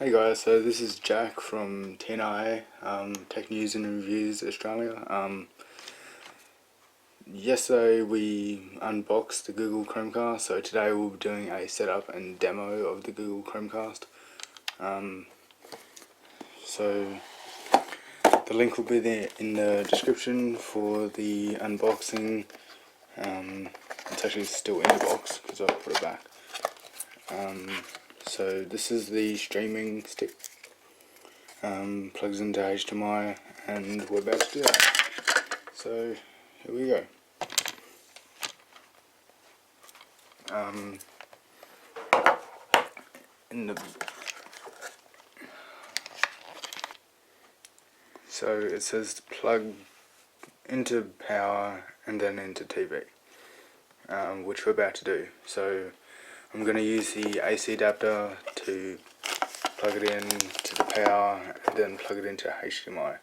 Hey guys, so this is Jack from TNRA, Tech News and Reviews Australia. Yesterday we unboxed the Google Chromecast, so today we'll be doing a setup and demo of the Google Chromecast. So the link will be there in the description for the unboxing. It's actually still in the box because I put it back. So this is the streaming stick. Plugs into HDMI, and we're about to do that. So here we go. So it says to plug into power and then into TV, which we're about to do. So I'm going to use the AC adapter to plug it in to the power and then plug it into HDMI.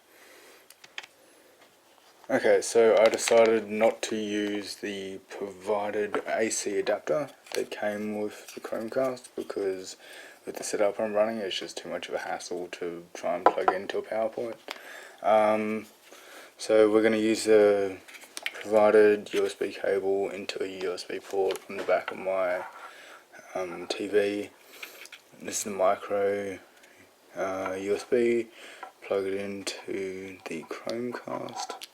Okay, so I decided not to use the provided AC adapter that came with the Chromecast because with the setup I'm running it's just too much of a hassle to try and plug into a PowerPoint. So we're going to use the provided USB cable into a USB port on the back of my TV. This is the micro USB. Plug it into the Chromecast.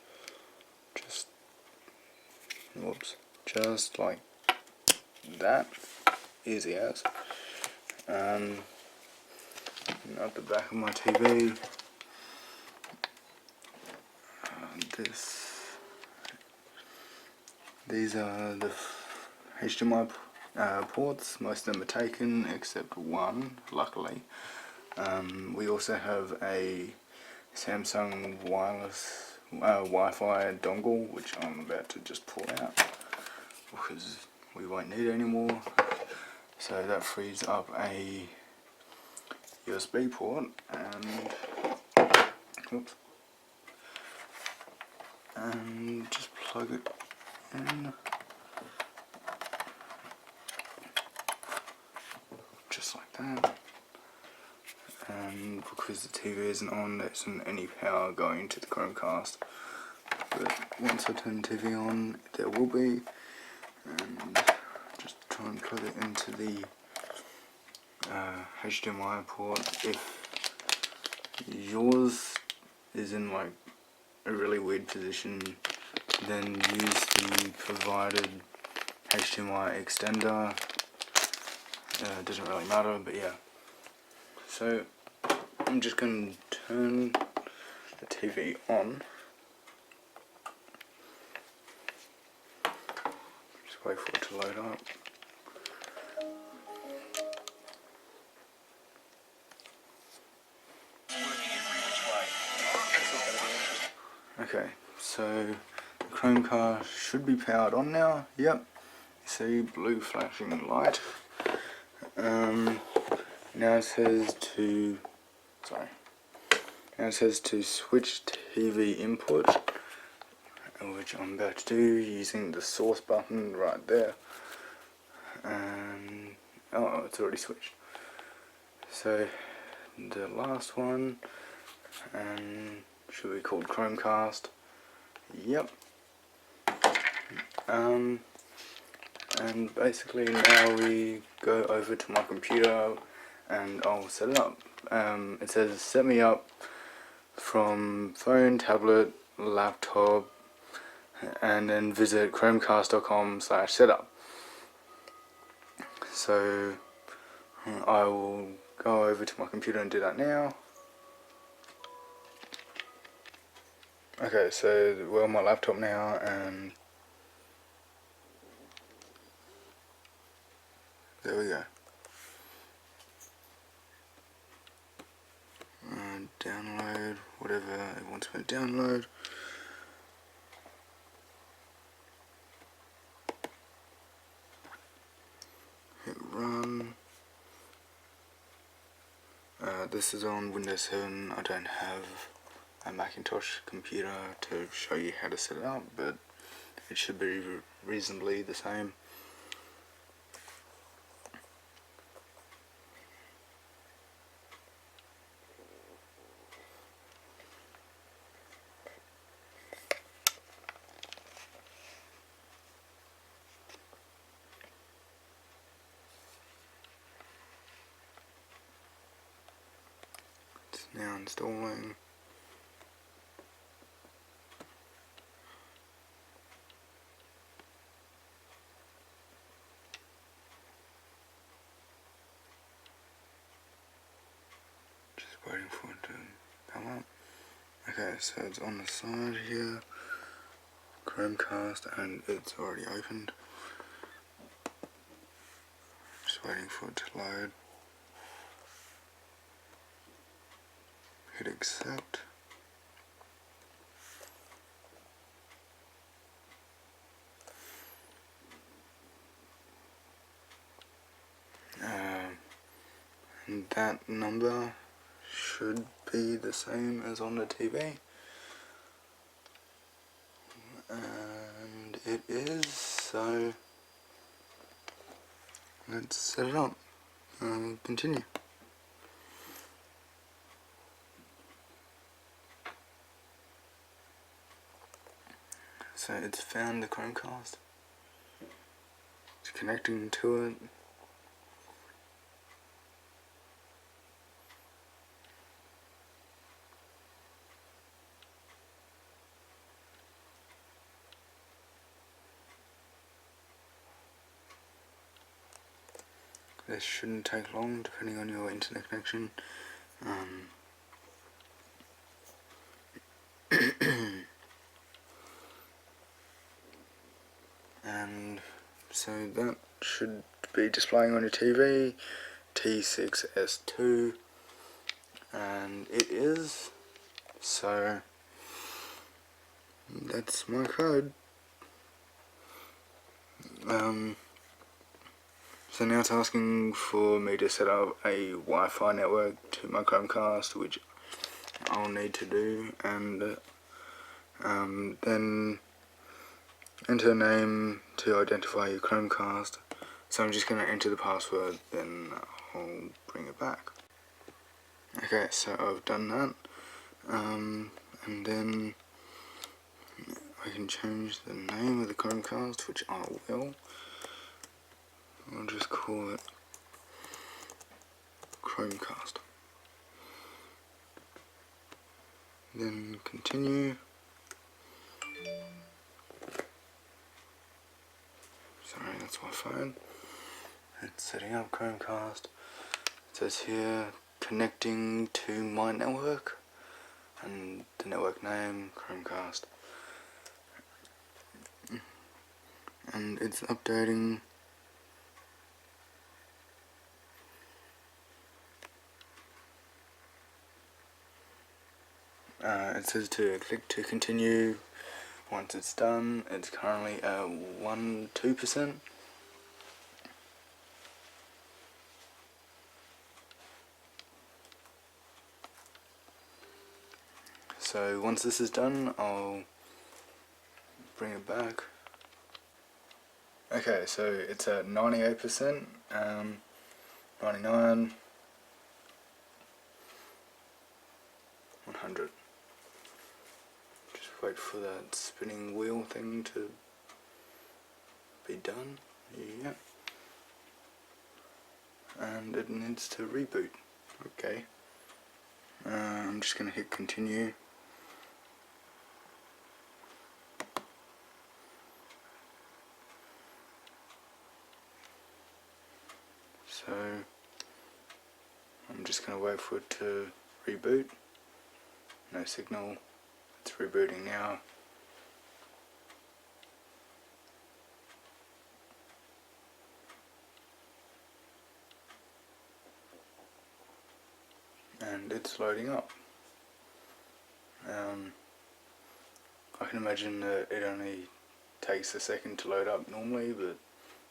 Just like that. Easy as. At the back of my TV. These are the HDMI ports. Most of them are taken except one, luckily. We also have a Samsung wireless Wi-Fi dongle, which I'm about to just pull out because we won't need it anymore. So that frees up a USB port and just plug it in, just like that. And because the TV isn't on, there isn't any power going to the Chromecast, but once I turn the TV on there will be. And just try and plug it into the HDMI port. If yours is in like a really weird position, then use the provided HDMI extender. It doesn't really matter, but yeah. So I'm just going to turn the TV on. Just wait for it to load up. Okay, so the Chromecast should be powered on now. Yep, you see blue flashing light. Now it says to switch TV input, which I'm about to do using the source button right there. And oh, it's already switched. So the last one, and should be called Chromecast. Yep. And basically now we go over to my computer and I'll set it up. It says set me up from phone, tablet, laptop, and then visit chromecast.com/setup. So I will go over to my computer and do that now. Okay, so we're on my laptop now, and there we go. Download whatever it wants me to download. Hit run. This is on Windows 7. I don't have a Macintosh computer to show you how to set it up, but it should be reasonably the same. Now installing. Just waiting for it to come up. Okay, so it's on the side here, Chromecast, and it's already opened. Just waiting for it to load. Hit accept. And that number should be the same as on the TV. And it is, so let's set it up. Continue. So it's found the Chromecast. It's connecting to it. This shouldn't take long depending on your internet connection. And so that should be displaying on your TV, T6S2, and it is, so that's my code. So now it's asking for me to set up a Wi-Fi network to my Chromecast, which I'll need to do, and then enter a name to identify your Chromecast. So I'm just going to enter the password, then I'll bring it back. Okay, so I've done that, and then I can change the name of the Chromecast, which I will. I'll just call it Chromecast. Then continue. Sorry, that's my phone. It's setting up Chromecast. It says here, connecting to my network, and the network name, Chromecast. And it's updating. It says to click to continue. Once it's done, it's currently at 2%. So once this is done, I'll bring it back. Okay, so it's at 98%, 99, 100. Just wait for that spinning wheel thing to be done. Yeah. And it needs to reboot. Okay. I'm just going to hit continue. So I'm just going to wait for it to reboot. No signal. It's rebooting now. And it's loading up. I can imagine that it only takes a second to load up normally, but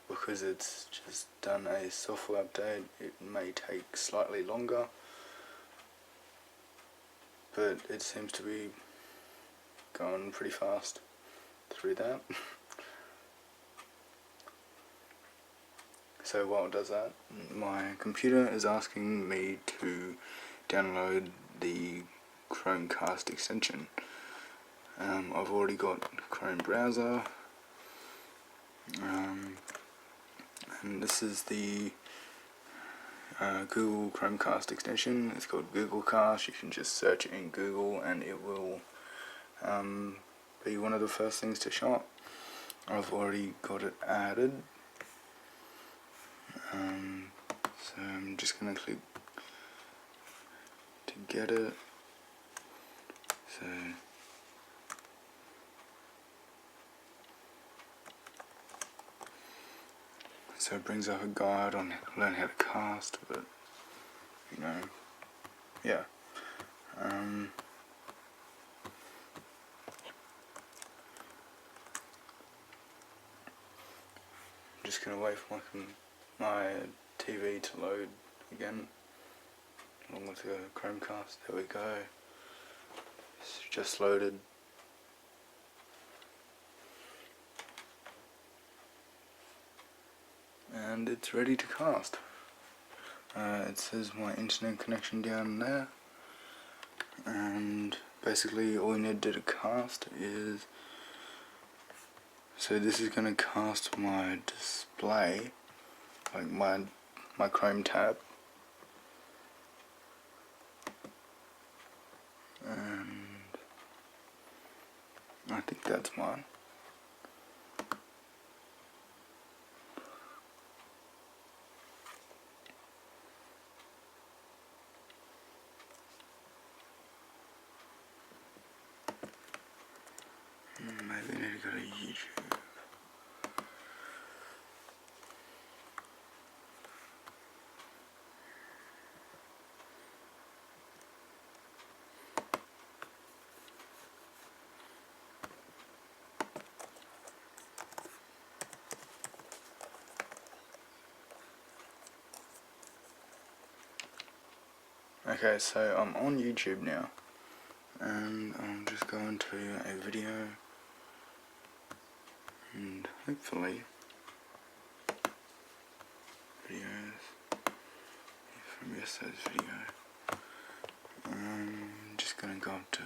because it's just done a software update, it may take slightly longer, but it seems to be going pretty fast through that. So while it does that, my computer is asking me to download the Chromecast extension. I've already got Chrome browser, and this is the Google Chromecast extension. It's called Google Cast. You can just search it in Google and it will be one of the first things to show up. I've already got it added. So I'm just going to click to get it. So it brings up a guide on learn how to cast, but you know, yeah. I'm just gonna wait for my TV to load again, along with the Chromecast. There we go. It's just loaded. And it's ready to cast. It says my internet connection down there, and basically all you need to do to cast is, so this is going to cast my display, like my Chrome tab, and I think that's mine. Maybe I need to go to YouTube. Okay, so I'm on YouTube now, and I'm just going to a video, and hopefully videos from yesterday's video. I'm just going to go up to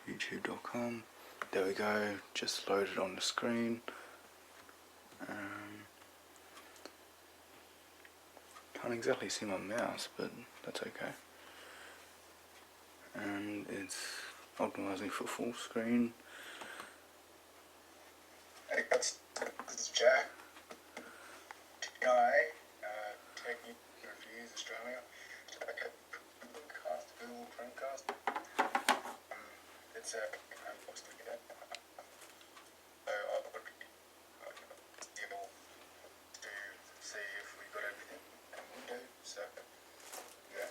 castyoutube.com. There we go, just loaded on the screen. Can't exactly see my mouse, but that's okay. And it's optimizing for full screen. Hey guys, this is Jack. Guy, Technique Reviews Australia. Google Chromecast. It's I'm supposed to get it. So I'll put able to see if we got everything in window. So yeah.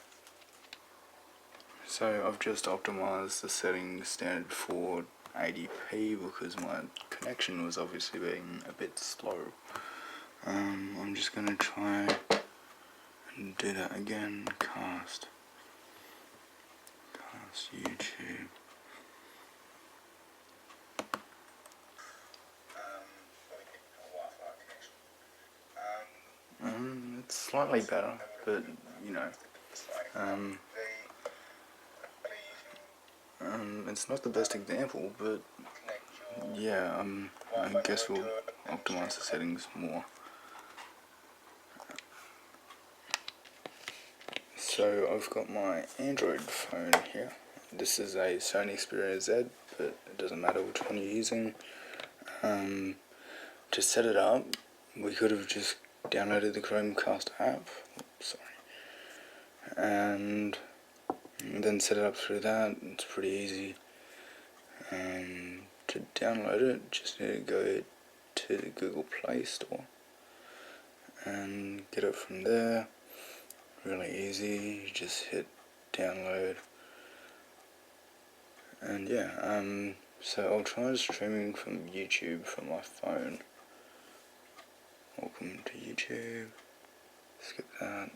So I've just optimized the settings standard for 80p because my connection was obviously being a bit slow. I'm just gonna try and do that again. Cast YouTube. It's slightly better, but you know, it's not the best example, but yeah, I guess we'll optimize the settings more. So I've got my Android phone here. This is a Sony Xperia Z, but it doesn't matter which one you're using. To set it up, we could have just downloaded the Chromecast app, and then set it up through that. It's pretty easy. To download it, just need to go to the Google Play Store and get it from there. Really easy, you just hit download, and yeah, so I'll try streaming from YouTube from my phone. Welcome to YouTube, skip that.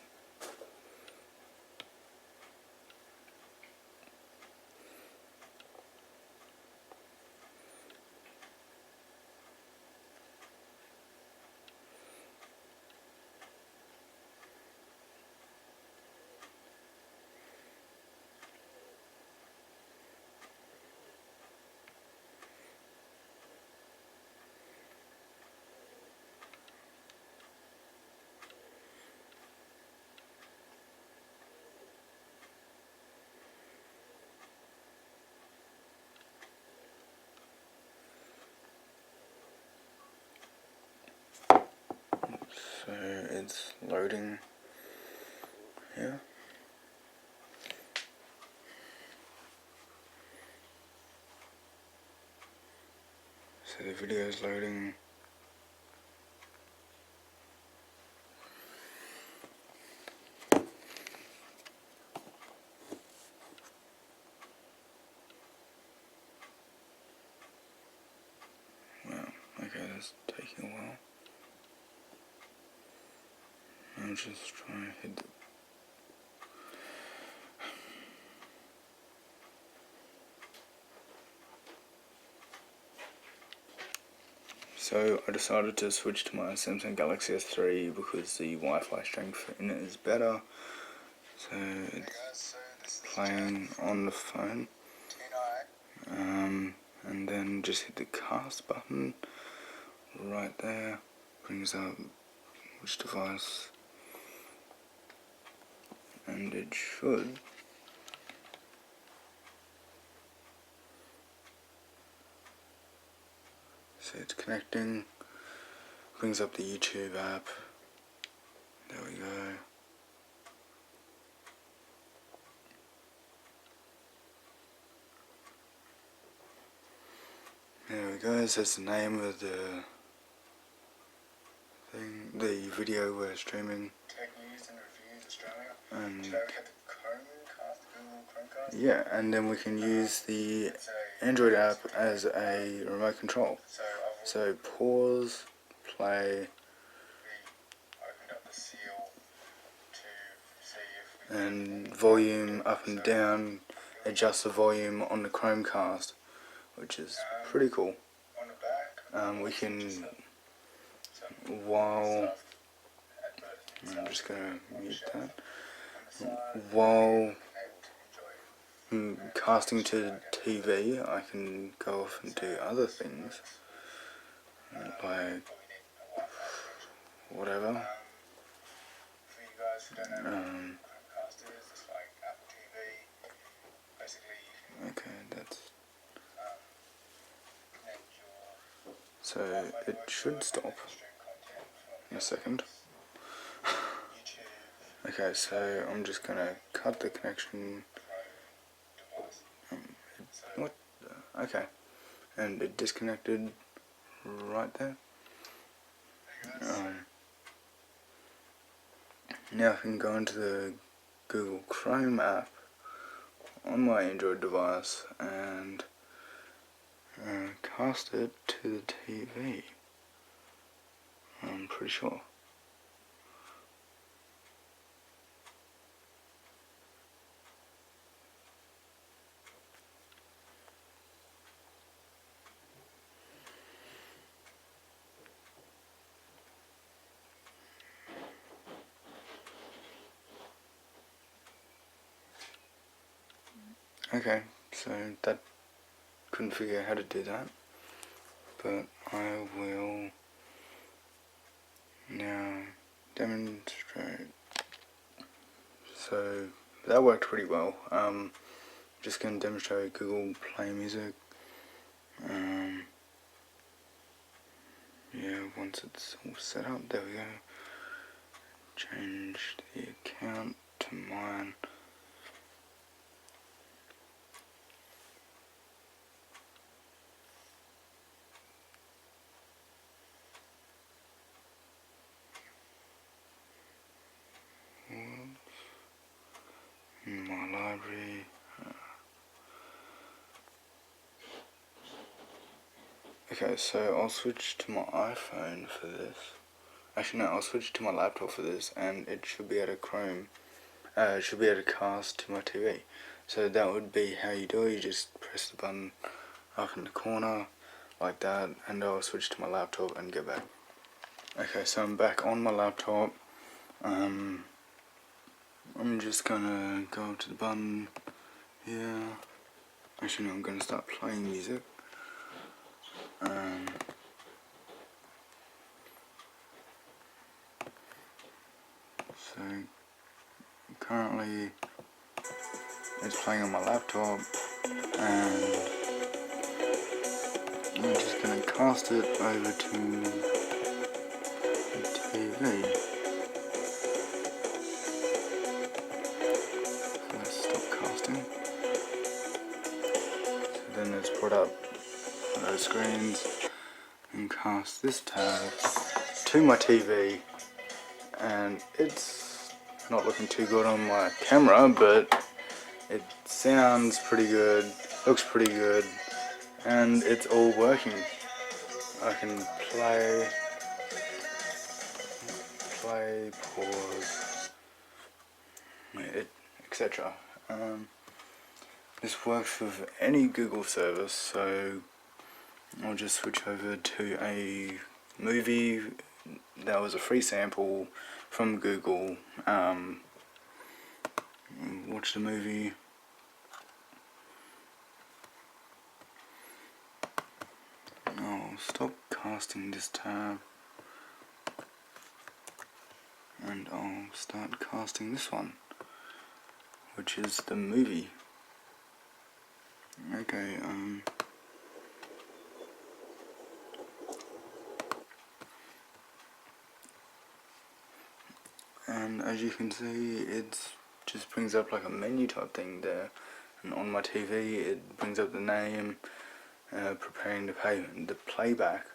it's loading here. So the video is loading. Wow, okay, that's taking a while. I'm just trying to hit the So I decided to switch to my Samsung Galaxy S3 because the Wi-Fi strength in it is better. So it's playing on the phone. And then just hit the cast button right there. Brings up which device, and it should. So it's connecting. Brings up the YouTube app. There we go. There we go. So that's the name of the thing, the video we're streaming. Tech news and reviews Australia. And today we have the Chromecast, Google Chromecast. Yeah, and then we can use the Android app as a remote control. So pause, play, and volume up and down, adjust the volume on the Chromecast, which is pretty cool. We can, while, I'm just going to mute that, while casting to TV, I can go off and do other things, like whatever. Okay, that's so it should stop in a second. Okay, so I'm just gonna cut the connection. What? Okay, and it disconnected right there. Now I can go into the Google Chrome app on my Android device and cast it to the TV. I'm pretty sure. Okay, so that couldn't figure out how to do that, but I will now demonstrate. So that worked pretty well. Just going to demonstrate Google Play Music. Yeah, once it's all set up, there we go. Change the account to mine. My library. Okay, so I'll switch to my iPhone for this. Actually no, I'll switch to my laptop for this, and it should be able to Chrome. It should be able to cast to my TV. So that would be how you do it. You just press the button up in the corner like that, and I'll switch to my laptop and get back. Okay, so I'm back on my laptop. I'm just gonna go up to the button here. Actually no, I'm gonna start playing music. So currently it's playing on my laptop, and I'm just gonna cast it over to the TV. and it's brought up those screens, and cast this tab to my TV, and it's not looking too good on my camera, but it sounds pretty good, looks pretty good, and it's all working. I can play, pause, etc. This works with any Google service, so I'll just switch over to a movie that was a free sample from Google. Watch the movie. I'll stop casting this tab and I'll start casting this one, which is the movie. Okay, and as you can see, it just brings up like a menu type thing there, and on my TV it brings up the name, preparing the playback,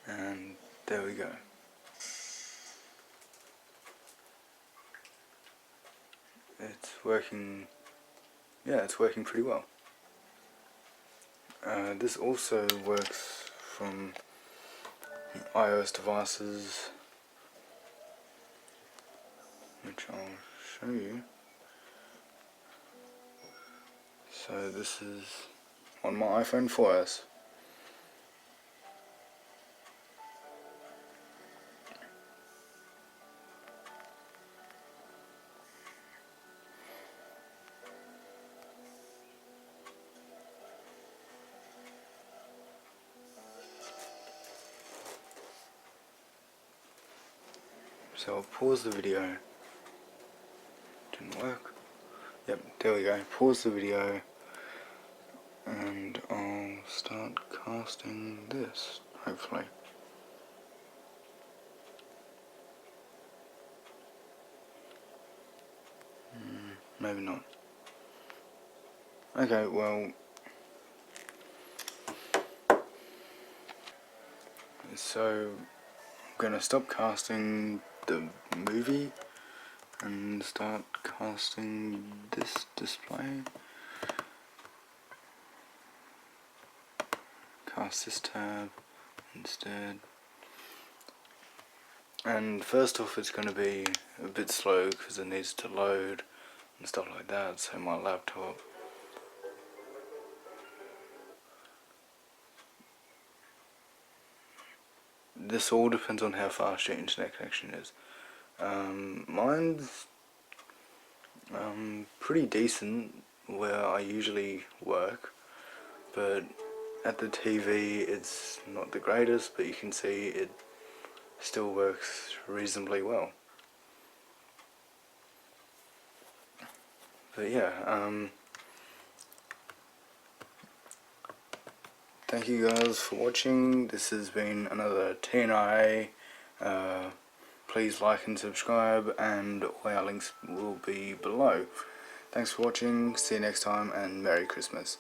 and there we go. It's working, yeah, it's working pretty well. This also works from iOS devices, which I'll show you. So this is on my iPhone 4S. So I'll pause the video. Didn't work. Yep, there we go. Pause the video and I'll start casting this, hopefully. Maybe not. Okay, well, so I'm gonna stop casting the movie and start casting this display. Cast this tab instead. And first off, it's going to be a bit slow because it needs to load and stuff like that, so my laptop. This all depends on how fast your internet connection is. Mine's pretty decent where I usually work, but at the TV it's not the greatest, but you can see it still works reasonably well. But yeah, thank you guys for watching. This has been another TNRA. Please like and subscribe, and all our links will be below. Thanks for watching, see you next time, and Merry Christmas.